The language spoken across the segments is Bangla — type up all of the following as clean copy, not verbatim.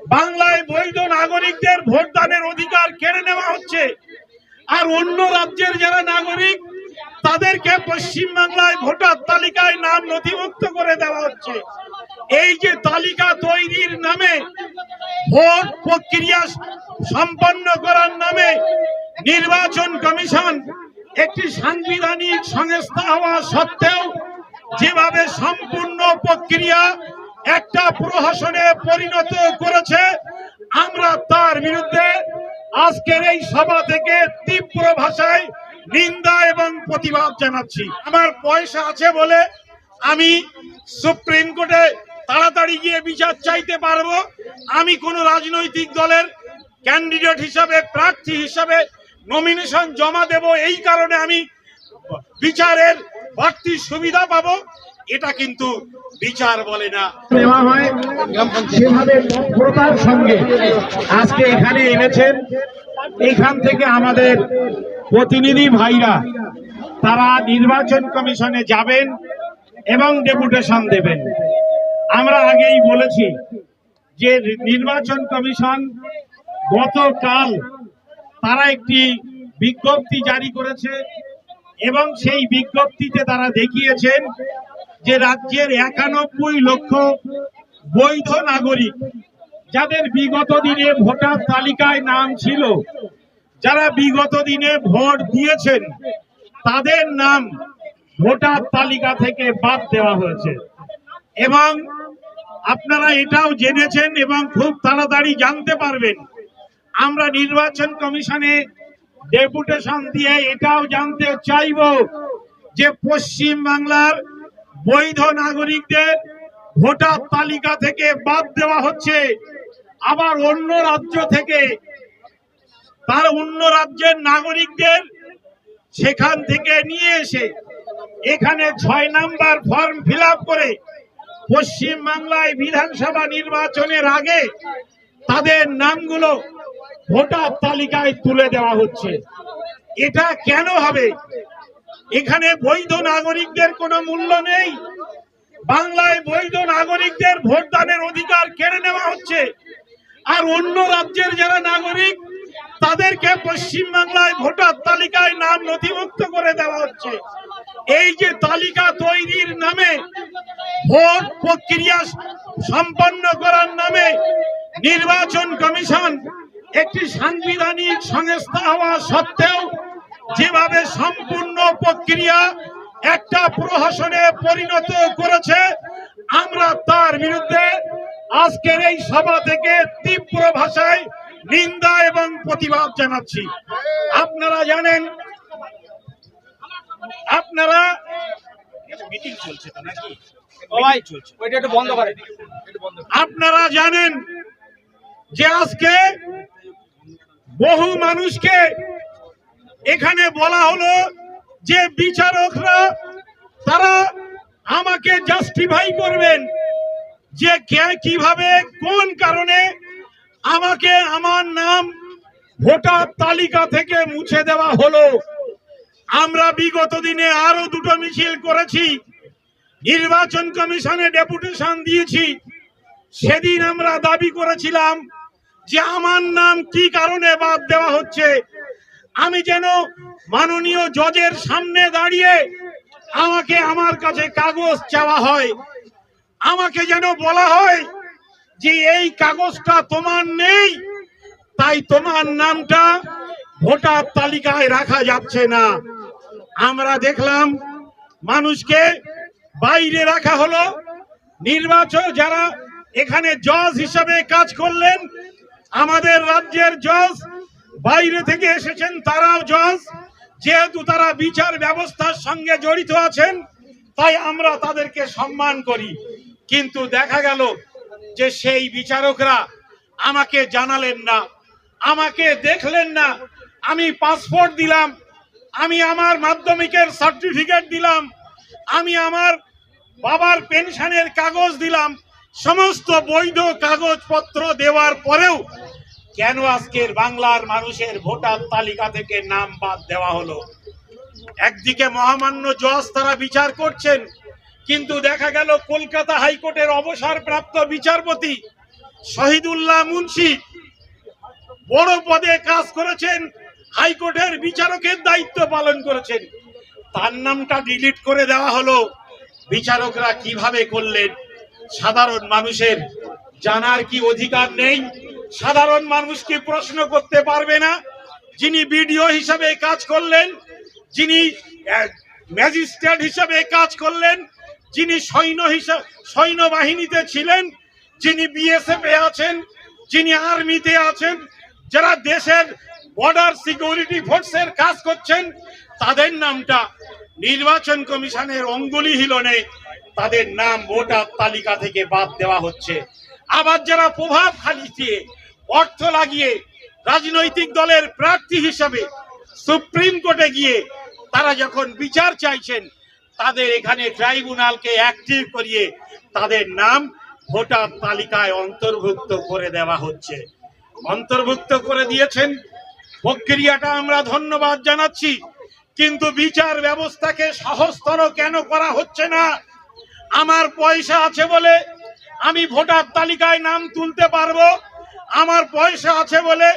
বাংলায় বৈধ নাগরিকদের ভোটদানের অধিকার কেড়ে নেওয়া হচ্ছে, আর অন্য রাজ্যের যারা নাগরিক তাদেরকে পশ্চিমবাংলায় ভোটার তালিকায় নাম নথিভুক্ত করে দেওয়া হচ্ছে। এই যে তালিকা তৈরির নামে, ভোট প্রক্রিয়া সম্পন্ন করার নামে নির্বাচন কমিশন একটি সাংবিধানিক সংস্থা হওয়া সত্ত্বেও যেভাবে সম্পূর্ণ প্রক্রিয়া একটা প্রহসনে পরিণত করেছে, আমরা তার বিরুদ্ধে আজকের এই সভা থেকে তীব্র ভাষায় নিন্দা এবং প্রতিবাদ জানাচ্ছি। আমার পয়সা আছে বলে আমি সুপ্রিম কোর্টে তাড়াতাড়ি গিয়ে বিচার চাইতে পারবো, আমি কোনো রাজনৈতিক দলের ক্যান্ডিডেট হিসাবে, প্রার্থী হিসাবে নমিনেশন জমা দেব, এই কারণে আমি বিচারের বাড়তি সুবিধা পাবো, এটা কিন্তু বিচার বলে না। নেওয়া হয় সেভাবে তৎপরতার সঙ্গে আজকে এখানে এনেছেন। এখান থেকে আমাদের প্রতিনিধি ভাইরা তারা নির্বাচন কমিশনে যাবেন এবং ডেপুটেশন দেবেন। আমরা আগেই বলেছি যে নির্বাচন কমিশন গতকাল তারা একটি বিজ্ঞপ্তি জারি করেছে এবং সেই বিজ্ঞপ্তিতে তারা দেখিয়েছেন যে রাজ্যের 91 লক্ষ বৈধ নাগরিক যাদের বিগত দিনে ভোটার তালিকায় নাম ছিল, যারা বিগত দিনে ভোট দিয়েছেন, তাদের নাম ভোটার তালিকা থেকে বাদ দেওয়া হয়েছে। এবং আপনারা এটাও জেনেছেন এবং খুব তাড়াতাড়ি জানতে পারবেন, আমরা নির্বাচন কমিশনে ডেপুটেশন দিয়ে এটাও জানতে চাইব যে পশ্চিম বাংলার বৈধ নাগরিকদের ভোটার তালিকা থেকে বাদ দেওয়া হচ্ছে, আবার অন্য রাজ্য থেকে তার অন্য রাজ্যের নাগরিকদের সেখান থেকে নিয়ে এসে এখানে 6 নাম্বার ফর্ম ফিল আপ করে পশ্চিম বাংলায় বিধানসভা নির্বাচনের আগে তাদের নামগুলো ভোটার তালিকায় তুলে দেওয়া হচ্ছে। এটা কেন হবে? এখানে বৈধ নাগরিকদের কোনো মূল্য নেই। বাংলায় বৈধ নাগরিকদের ভোটদানের অধিকার কেড়ে নেওয়া হচ্ছে, আর অন্য রাজ্যের যারা নাগরিক তাদেরকে পশ্চিম বাংলায় ভোটার তালিকায় নাম নথিভুক্ত করে দেওয়া হচ্ছে। এই যে তালিকা তৈরির নামে, ভোট প্রক্রিয়া সম্পন্ন করার নামে নির্বাচন কমিশন একটি সাংবিধানিক সংস্থা হওয়া সত্ত্বেও যেভাবে সম্পূর্ণ প্রক্রিয়া একটা প্রহসনে পরিণত করেছে, আমরা তার বিরুদ্ধে আজকের এই সভা থেকে তীব্র ভাষায় নিন্দা এবং প্রতিবাদ জানাচ্ছি। আপনারা জানেন, আপনারা মিটিং চলছে তো নাকি? আপনারা জানেন যে আজকে বহু মানুষকে এখানে বলা হলো যে বিচারকরা তারা আমাকে জাস্টিফাই করবেন যে কিভাবে কোন কারণে আমাকে আমার নাম ভোটার তালিকা থেকে মুছে দেওয়া হলো। আমরা বিগত দিনে আরো 2টো মিছিল করেছি, নির্বাচন কমিশনে ডেপুটেশন দিয়েছি। সেদিন আমরা দাবি করেছিলাম যে আমার নাম কি কারণে বাদ দেওয়া হচ্ছে, আমি যেন মাননীয় জজের সামনে দাঁড়িয়ে আমাকে আমার কাছে কাগজ চাওয়া হয়, আমাকে যেন বলা হয় যে এই কাগজটা তোমার নেই, তাই তোমার নামটা ভোটার তালিকায় রাখা যাচ্ছে না। আমরা দেখলাম মানুষকে বাইরে রাখা হলো। নির্বাচন যারা এখানে জজ হিসেবে কাজ করলেন, আমাদের রাজ্যের জজ বাইরে থেকে এসেছেন, তারাও জজ, যেহেতু তারা বিচার ব্যবস্থার সঙ্গে জড়িত আছেন তাই আমরা তাদেরকে সম্মান করি। কিন্তু দেখা গেল যে সেই বিচারকরা আমাকে জানালেন না, আমাকে দেখলেন না। আমি পাসপোর্ট দিলাম, আমি আমার মাধ্যমিকের সার্টিফিকেট দিলাম, আমি আমার বাবার পেনশনের কাগজ দিলাম, সমস্ত বৈধ কাগজপত্র দেওয়ার পরেও কেন আজকের বাংলার মানুষের ভোটার তালিকা থেকে নাম বাদ দেওয়া হলো? একদিকে মহামান্য জজ তারা বিচার করছেন, কিন্তু দেখা গেল কলকাতা হাইকোর্টের অবসরপ্রাপ্ত বিচারপতি শহীদুল্লাহ মুন্সি বড় পদে কাজ করেছেন, হাইকোর্টের বিচারকের দায়িত্ব পালন করেছেন, তার নামটা ডিলিট করে দেওয়া হলো। বিচারকরা কিভাবে করলেন? সাধারণ মানুষের জানার কি অধিকার নেই? সাধারণ মানুষ কি প্রশ্ন করতে পারবে না? যিনি বিডিও হিসাবে কাজ করলেন, যিনি ম্যাজিস্ট্রেট হিসাবে কাজ করলেন, যিনি সৈন্যবাহিনীতে ছিলেন, যিনি বিএসএফ এ আছেন, যিনি আর্মিতে আছেন, যারা দেশের বর্ডার সিকিউরিটি ফোর্সের কাজ করছেন, তাদের নামটা নির্বাচন কমিশনের অঙ্গুলি হিলনে তাদের নাম ভোটার তালিকা থেকে বাদ দেওয়া হচ্ছে। আবার যারা প্রভাব খাটিয়ে অর্থ লাগিয়ে রাজনৈতিক দলের প্রার্থী হিসাবে সুপ্রিম কোর্টে গিয়ে তারা যখন বিচার চাইছেন, তাদের এখানে ট্রাইব্যুনালকে অ্যাক্টিভ করিয়ে তাদের নাম ভোটার তালিকায় অন্তর্ভুক্ত করে দেওয়া হচ্ছে। অন্তর্ভুক্ত করে দিয়েছেন, প্রক্রিয়াটা আমরা ধন্যবাদ জানাচ্ছি, কিন্তু বিচার ব্যবস্থাকে সহজতর কেন করা হচ্ছে না? আমার পয়সা আছে বলে আমি ভোটার তালিকায় নাম তুলতে পারবো, আমার পয়সা আছে বলে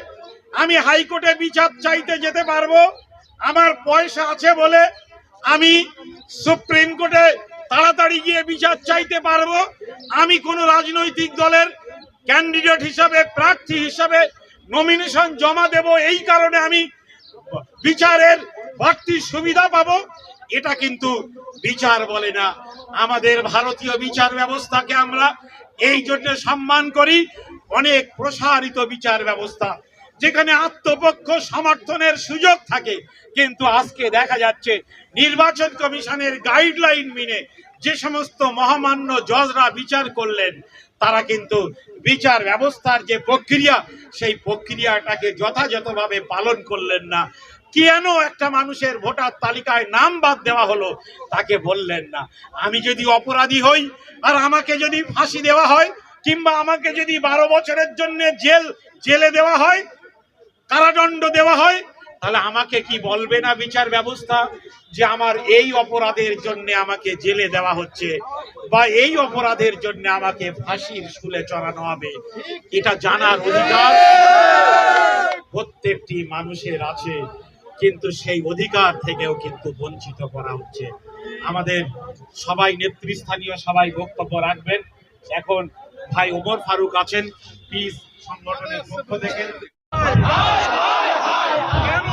আমি হাইকোর্টে বিচার চাইতে যেতে পারবো, আমার পয়সা আছে বলে আমি সুপ্রিম কোর্টে তাড়াতাড়ি গিয়ে বিচার চাইতে পারবো, আমি কোনো রাজনৈতিক দলের ক্যান্ডিডেট হিসাবে প্রার্থী হিসাবে নমিনেশন জমা দেব, এই কারণে আমি বিচারের বাড়তি সুবিধা পাবো। এটা কিন্তু বিচার বলে না। আমাদের ভারতীয় বিচার ব্যবস্থাকে আমরা এই জন্য সম্মান করি, অনেক প্রসারিত বিচার ব্যবস্থা, যেখানে আত্মপক্ষ সমর্থনের সুযোগ থাকে। কিন্তু আজকে দেখা যাচ্ছে নির্বাচন কমিশনের গাইডলাইন মেনে যে সমস্ত মহামান্য জজরা বিচার করলেন, তারা কিন্তু বিচার ব্যবস্থার যে প্রক্রিয়া, সেই প্রক্রিয়াটাকে যথাযথভাবে পালন করলেন না। কেন একটা মানুষের ভোটার তালিকায় নাম বাদ দেওয়া হলো তাকে বললেন না। আমি যদি অপরাধী হই আর আমাকে যদি ফাঁসি দেওয়া হয়, কিংবা আমাকে যদি 12 বছরের জন্য জেলে দেওয়া হয়, কারাদণ্ড দেওয়া হয়, তাহলে আমাকে কি বলবে না বিচার ব্যবস্থা যে আমার এই অপরাধের জন্য আমাকে জেলে দেওয়া হচ্ছে, বা এই অপরাধের জন্য আমাকে ফাঁসির শুলে চড়ানো হবে? এটা জানার অধিকার প্রত্যেকটি মানুষের আছে, কিন্তু সেই অধিকার থেকেও কিন্তু বঞ্চিত করা হচ্ছে। আমাদের সবাই নেতৃস্থানীয় সবাই বক্তব্য রাখবেন। এখন ভাই ওমর ফারুক আছেন পিস সংগঠনের পক্ষ থেকে। কেন